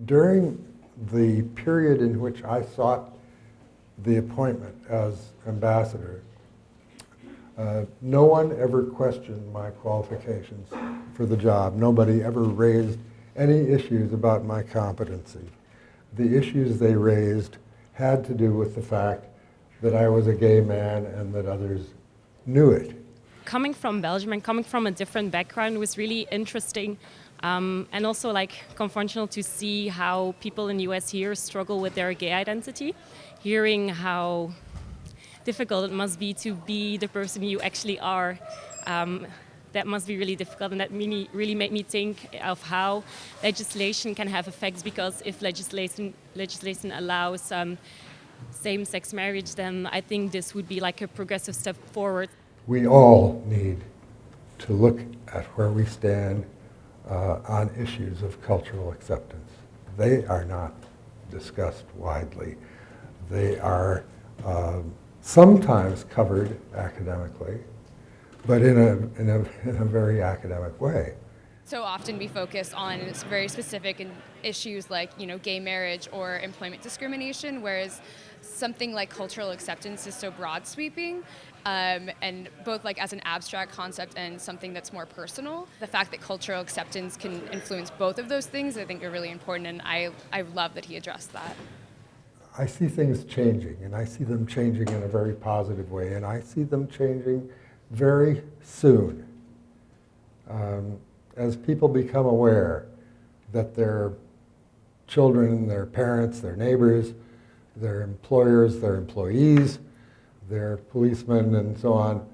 During the period in which I sought the appointment as ambassador, no one ever questioned my qualifications for the job. Nobody ever raised any issues about my competency. The issues they raised had to do with the fact that I was a gay man and that others knew it. Coming from Belgium and coming from a different background was really interesting, and also like confrontational to see how people in the US here struggle with their gay identity, hearing how difficult it must be to be the person you actually are. That must be really difficult, and that really made me think of how legislation can have effects, because if legislation allows same-sex marriage, then I think this would be like a progressive step forward. We all need to look at where we stand on issues of cultural acceptance. They are not discussed widely. They are sometimes covered academically, but in a very academic way. So often we focus on very specific issues like, gay marriage or employment discrimination, whereas something like cultural acceptance is so broad sweeping, and both like as an abstract concept and something that's more personal. The fact that cultural acceptance can influence both of those things, I think, are really important, and I love that he addressed that. I see things changing, and I see them changing in a very positive way, and I see them changing very soon. As people become aware that their children, their parents, their neighbors, their employers, their employees, their policemen, and so on,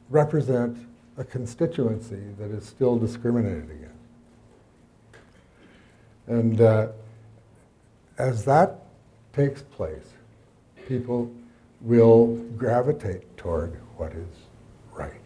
represent a constituency that is still discriminated against. And as that takes place, people will gravitate toward what is right.